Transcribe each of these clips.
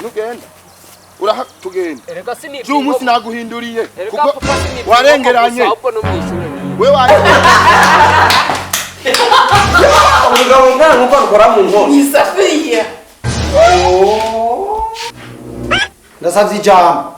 Nugenda uraha tugenda erega sini byo umunsi naguhinduriye kuko warengeranye we umugabo ngana nkuko akora mu ngo isafiriya ndasavye ijambo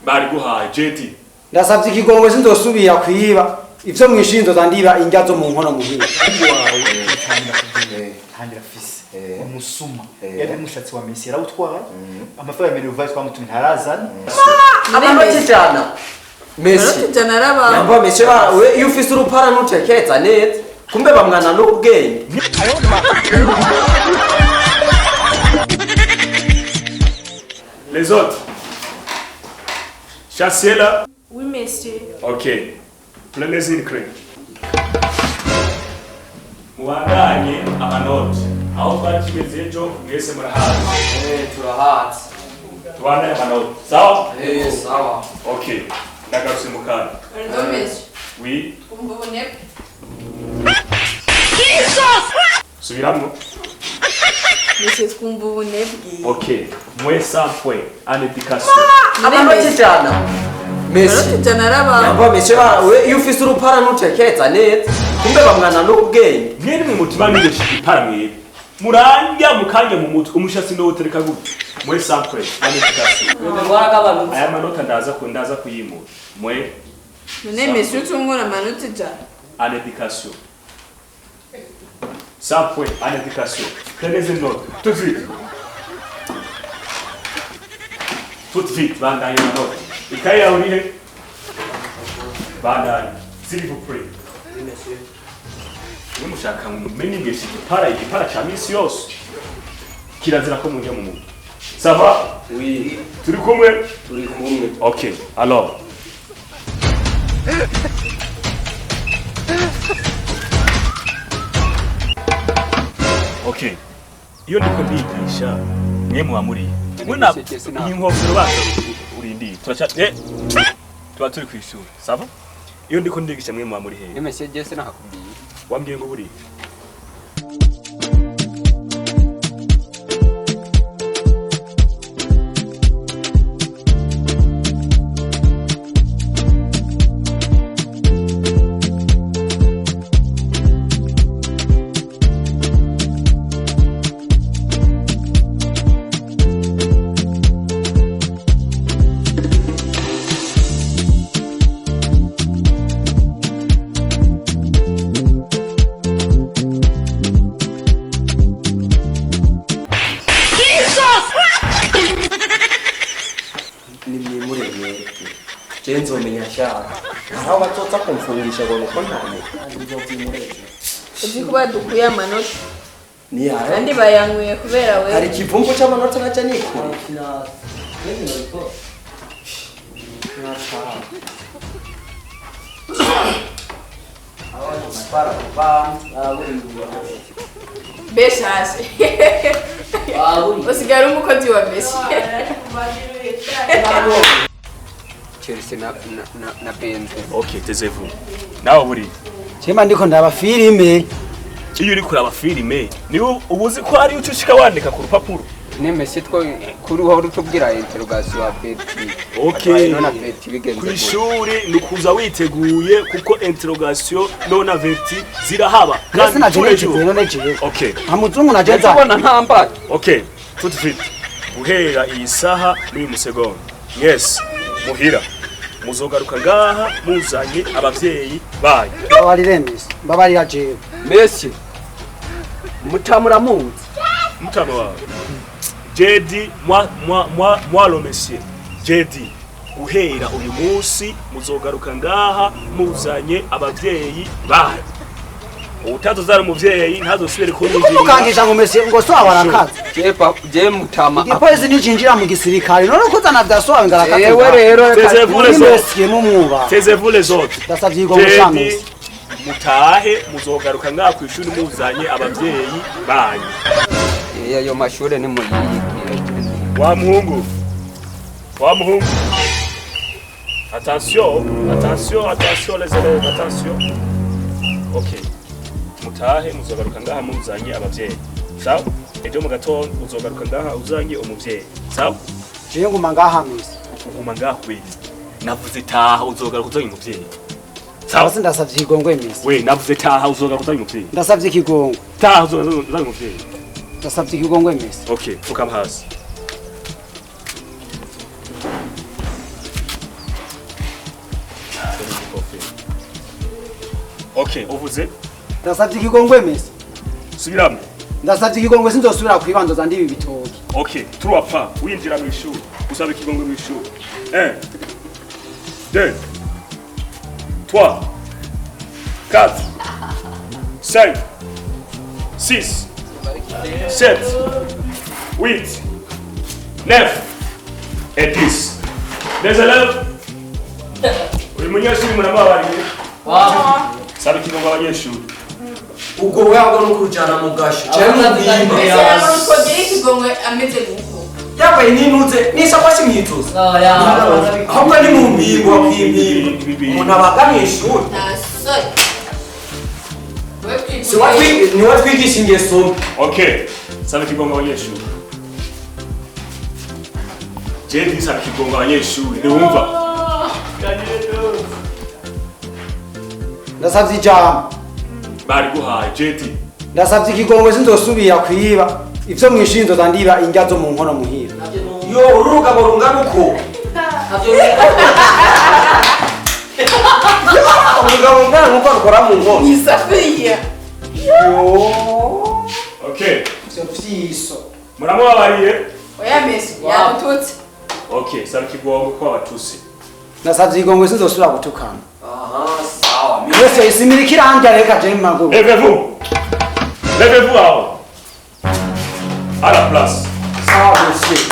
bari guhaye jeti ndasavye ikigongwe sinzosubira kwiba ivyo mwishinzo zandiba indya zo mu nkono muhira kandi rafise umusuma yari mushatsi wa Messi yarawutwaye amafaranga ya Mibi twamutumye ntarazana amanoti jana Messi jana raba yamba Messi we iyo ufise urupara nutekeza neza kumbe bamwana n'ubwenge les autres chassez là. Oui monsieur. OK. Prenez une crème. Muwanganye amanoti. Aho twakimeze ejo mwese murahazi. turahazi Tubane amanoti. Sawa? sawa OK. Ndagarutse mu kana. Pardon monsieur. Oui. Umbone. Subiramo. Monsieur skumbone bwi. OK. Moins 100 points en éducation. amanoti jana Messi jana raba yamba Messi we iyo ufise urupara nutekeza neza kumbe bamwana n'ubwenge Mwene mu mutima mwibeshe igipara mwibe. Muranja mukanje mu mutwe umushatsi ndo utereka gute. Moins 100 points en éducation. Aya manota ndaza kuyimura. Moins none monsieur tungora manoti jana en éducation. 100 points en éducation. Prenez une note. Tout de suite. Tout de suite, bandanye la note. Ikaye yawe ni he? Bandanye. S'il vous plaît. Oui monsieur Ni mushaka mumenye ngese igipara cha misi yose. Kirazira ko munjya mu muntu. Ça va? Oui Turi kumwe? turi kumwe OK. Alors. OK. Iyo ndiko ndigisha mwe muamuri. Muna inkofero bazo urindi. Tuba turi kwishura. Ça va? Iyo ndiko ndigisha mwe muamuri he. Monsieur Jesse nakubwiye. Wambwiye ngo buri. Jenzo menyashara aho batotsa kumfungisha ngo nuko ntane uzi kuba dukuye amanoti ni yara kandi bayanguye kubera we hari kivumbu cy'amanota naca nikuri beshashe usigara umukozi wa Messi Chelsea na Benzo. OK, taisez-vous. Nawe buri. Chema ndiko ndaba filime Iyo uri kuraba filime, ni ubuzi ko ari ucushika wandika ku rupapuro. Ne Messi two kuri ho rutubwira interrogation ya Betty. OK. Nona Betty bigenze. Kwishuri nukuza witeguye kuko interrogation nona verti zirahaba. kandi najeje none jeje OK. amuzungu najeza Ubona ntamba. OK, tout de suite. Guhera iyi saha n'uyu musegonda. Yes. Muhira. Muzogaruka ngaha muzanye abavyeyi bayo. babarire Messi babarira jeje Messi. Mutamura munzi. Mutama wawe. Jedi moi le monsieur. Jedi guhera uyu munsi muzogaruka ngaha muzanye abavyeyi bayo. Utazozara umuvyeyi ntazosubire kunyinjira. ukangisha ngo Messi ngo so abarakaza Je mutama. igipolisi nichinjira mu gisirikare none kuzana vyasobaye ngarakaza Yewe rero Taisez-vous les autres. Messi mumwuba Taisez-vous les autres. dasavye ngo mushamisi Mutahe muzogaruka ngaha ku ishuri muzanye abavyeyi banyu. Yo mashure ni muyigiye. Wa muhungu. Attention les élèves, attention. OK. Mutahe muzogaruka ngaha muzanye abavyeyi. Sawa? ejo mu gatondo uzogaruka ngaha uzange umuvyeyi sawa jewe nguma ngaha mwese uguma ngaha kubera navuze taha uzogaruka uzange umuvyeyi sawa sindasavye ikigongwe mwese we navuze taha uzogaruka uzange umuvyeyi ndasavye ikigongwe taha uzange umuvyeyi ndasavye ikigongwe mwese okay fukama hasi okay uvuze ndasavye ikigongwe mwese subiramo ndasavye ikigongwe sinzosubira kwibandoza ndibi bitoki okay trois pas winjira mu ishuri usaba ikigongwe mu ishuri 1 2 3 4 5 6 7 8 9 et 10 les élèves uyu munyeshuri muramubabariye saba ikigongwe abanyeshuri ubwo wewe no kujana mu gasho cyane Ese ukogira ikigongwe ameze guko. yabaye ninuze nishakoshi mwituze ahubwo ni mu mbingo kw'impingo umuntu abagamiye ishuri Nasoi. ni watwigisha ingeso okay saba ikigongwe abanyeshuri jewe saba ikigongwe abanyeshuri niwumva ndasavye ijambo bari guhaye jeti ndasavye ikigongwe sinzosubira kwiba ivyo mwishinzo zandiba indya zo mu nkono muhira yo urugabo rungana uko urugabo rungana uko rukora mu nkono Isafuriya. okay vyiso muramubabariye Oya Messi, yagututse. okay saba ikigongwe ko abatusi ndasavye ikigongwe sinzosubira gutukana aha sawa mwese isimira ikirandya reka je maguru levez-vous à la place sawa monsieur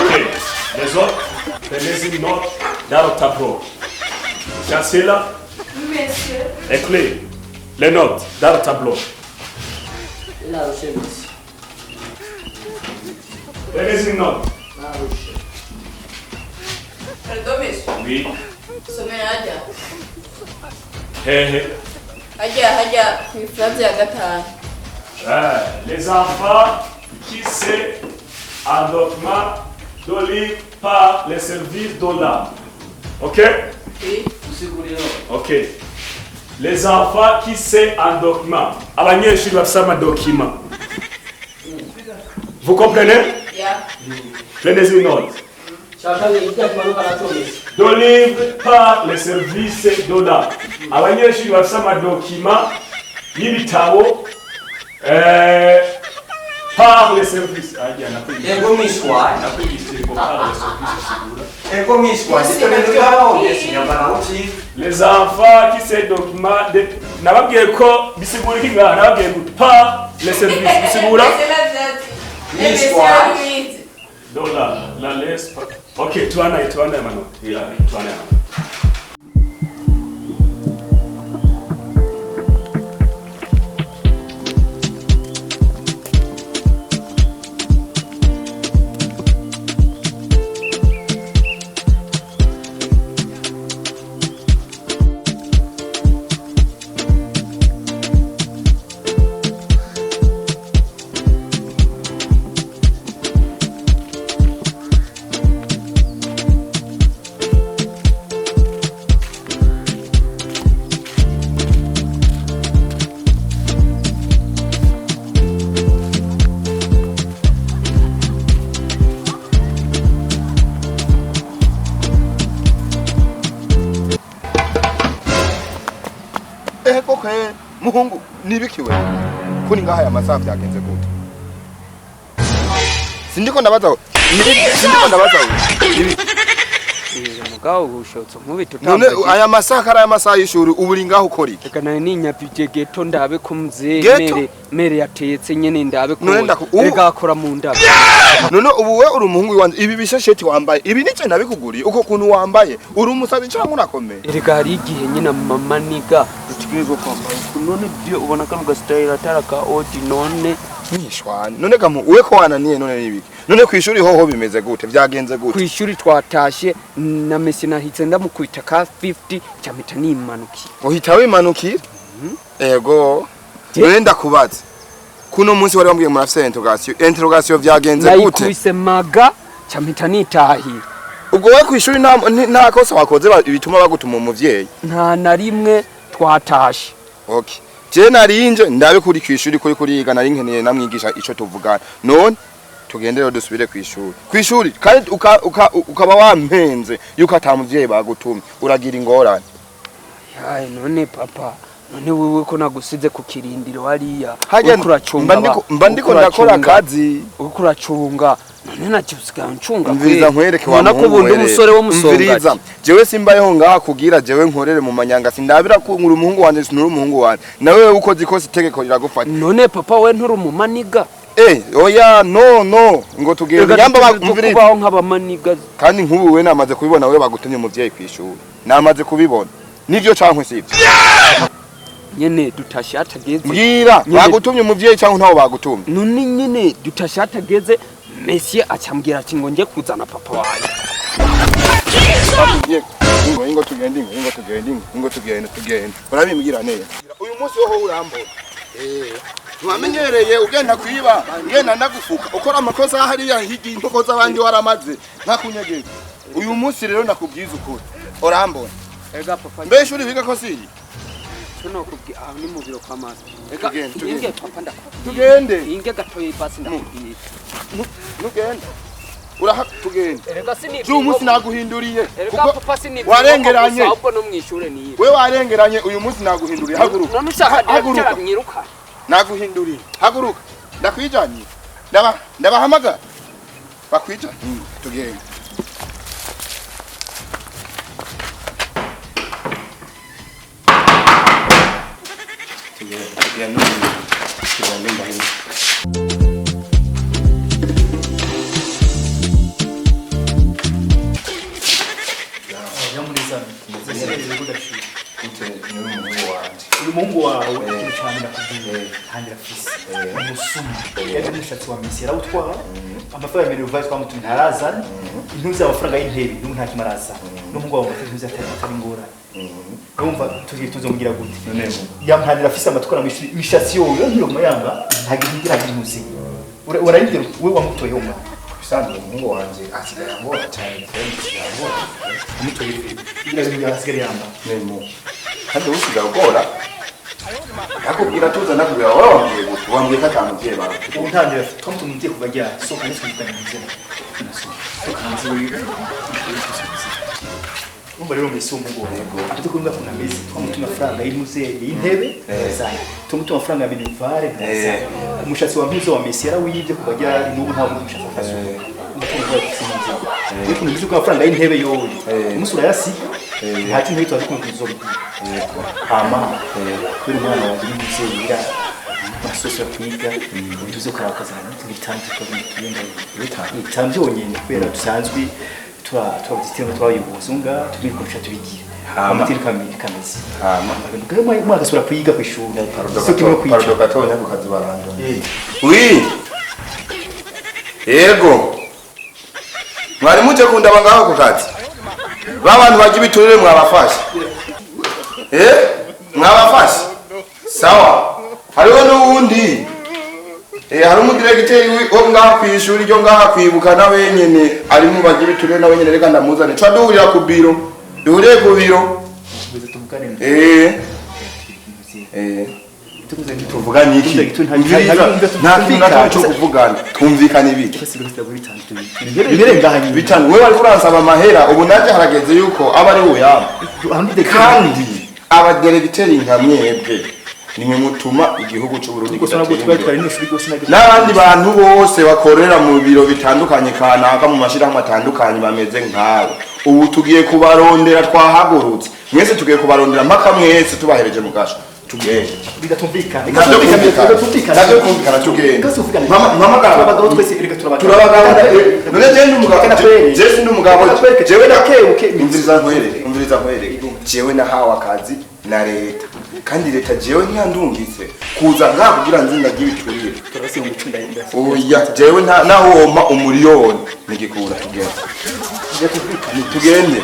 ok les autres prenez une note dans le tableau chancela Monsieur. et clé les notes dans le tableau prenez une note Pardon Messi. oui Somera haja. Hehe. Haja kwifrazi ya gatanu. Les enfants qui s'endorment d'olive par les services d'Ola. Ok? Ok. Les enfants qui s'endorment. Abanyeshuri bafise amadokima. Vous comprenez? Ya. Prenez une note. D'olive par les services d'Ola. Abanyeshuri bafise amadokima y'ibitabo par les services. ego mishwa ego mishwa Les enfants qui se documentent nababwiye ko bisigura iki ngaha nababwiye ngo par les services bisigura dola la laisse pas. Okay, tuana mano. Yeah, tuana. Muhungu nibikiwe kuni ngaha ya masaha byagenze gute sindiko ndabaza mugabo ushotse nkubito none aya masaha ari aya masaha y'ishuri uburi ngaho ukora iki reka nayo ninyapije geto ndabe ko muzee mere yatetse nyene ndabe ko reka akora mu ndabe none ubu we uri umuhungu wanje ibi bishesheti wambaye ibi nice nabikuguriye uko kuntu wambaye uri umusazi cyangwa urakomeye reka hari igihe nyina mama niga rutigirwa kwambara none byo ubona kano ga style ataraka odi none mwishwana none gamu uwe ko wananiye none nibiki none kwishuri hoho bimeze gute byagenze gute kwishuri twatashe na Messi nahitse ndamukubita ka 50 cyamita nimanukira uhita wimanukira Ego. Wenda kubaza. Kuno munsi wari wambwiye murafise interrogation vyagenze gute? Nayikubise maga campita nitahira. Ubwo we kwishuri nta kosa wakoze bituma bagutuma umuvyeyi. Nta na rimwe twatashe. Okay. Je narinje ndabe kuri kwishuri kuriga nari nkeneye namwigisha ico tuvugana. None tugende rero dusubire kwishuri. Kwishuri kandi ukaba wampenze yuko atamuvyeyi bagutumye. Uragira ingorane. Yae none papa. None wewe ko nagusize ku kirindiro hariya. Mba ndiko ndakora akazi. Uko uracunga. None nacyusiga ncunga. Mviriza nkwereke wa muhungu. Nakubundi umusore wo musonga. Jewe simbayeho ngaha kugira jewe nkorere mu manyanga sindabira ko ngura umuhungu wanje sinuri umuhungu wanje. Nawe ukoze ikosi itegeko riragufata. None papa we nturi umumaniga. Oya no ngo tugende yamba bamviriza kubaho nk'abamaniga. Kandi nkubu we namaze kubibona we bagutumye umuvyeyi kwishuri. Namaze kubibona. Nivyo cankwe sivyo. Nyene dutashe atageze. Mbwira bagutumye umuvyeyi cyangwa ntawo bagutumye. None nyene dutashe atageze Messi acambwira ati ngo nje kuzana papa wawe. Ingo tugende. Urabimbwira neza. Uyu munsi woho urambona. Twamenyereye ugenda kwiba, ngenda ndagufuka. Ukora amakosa hariya higi intoko z'abandi waramaze ntakunyegeza. Uyu munsi rero ndakubwiza ukuri. Urambona. Ega papa. Mbeshe uri biga ko siri. Tuno kubwi ni mu biro kwa mazi. Ega inge papa ndakubwira. Tugende. Inge gatoye basi ndakubwira. Nugenda. Tugende. Erega sini. Uyu munsi naguhinduriye. Erega papa sini. Warengeranye. Ahubwo no mw'ishure niye. We warengeranye uyu munsi naguhinduriye. Haguruka. None ushaka cyara mwiruka. Naguhinduriye. Haguruka. Ndakwijanye. Ndabahamagara. Bakwijanye. Tugende. Umuhungu wawe cyane nakubwiye kandi rafise umusuma yaje mushatsi wa Messi yarawutwara amafaranga ya Mibi twamutumye ntarazana intuza amafaranga y'intebe n'ubu nta kimaraza n'umuhungu wawe mutuze atari ngora urumva tuzomugira gute yampanira afise amatwara mishatsi yoyo ntiyo mayanga ntagihingira bimuzi urayindira we wamutoye umwe bisanzwe umuhungu wanje asigara ngora cyane ngora umutoye ibira asigara yamba nemo kandi usiga gukora akubwira tuza nakubwira wambwiye gute wambwiye ko atamuvyeyi bawe untandira twamutumye kuva rya soka n'isukana n'izina umva rero Messi umugongo ati ko ngakuna Messi twamutumye amafaranga y'intebe sana tumutumye amafaranga ya minivare umushatsi wa mpuzo wa Messi yarawiyibye kuva rya n'ubu ntabwo umushatsi afashe Yiko nibizo kwa franga y'intebe yowe. Umusura yasiga. Nta kintu hitwa ariko nkizobi. Hama. Kuri mwana wa ndimutse yira. Masoso kwiga ubizo karakaza n'ibitandi ko bikiyenda. Bitandi yonyene kwera dusanzwe twabitema twayibuzunga tubikoresha tubigira. Amatiri kamezi. Hama. Mwana sura kwiga kwishuri. Parodo gatonya kukazi barando. Oui. Ego. Mwari muje kundaba ngaho kukazi. Babantu baje biturire mwabafasha. Mwabafasha. Sawa. Hariho n'uwundi. Hari umudiregiteri wo ngaho kwishuri ryo ngaho kwibuka na wenyene ari mu baje biturire na wenyene reka ndamuzane. Cwa duhurira ku biro. Duhuriye ku biro. Tuvugana iki? Nta kintu cyo kuvugana. Twumvikana ibiki? Bitanu wewe wari kuransaba amahera ubu naje harageze yuko aba ari uyamba. Kandi abaderegiteri nkamwebwe nimwe mutuma igihugu cy'u Burundi n'abandi bantu bose bakorera mu biro bitandukanye kanaka mu mashirahamwe atandukanye bameze nkawe. Ubu tugiye kubarondera twahagurutse. Mwese tugiye kubarondera mpaka mwese tubahereje mu gasho. Tugende. Bidatumvikana. Bidatumvikana tugende. Mama abagabo twese erega turabagabo. None genda umugabo. Je sindi umugabo. Jewe nakebuke imviriza nkwere. Jewe nahawe akazi na leta. Kandi leta jewe ntiyandungitse kuza ngaho kugira nzi ndagibiturire. Turase umucunda y'inda. Oya jewe nahoma umuriyoni nigikura tugende. Tugende.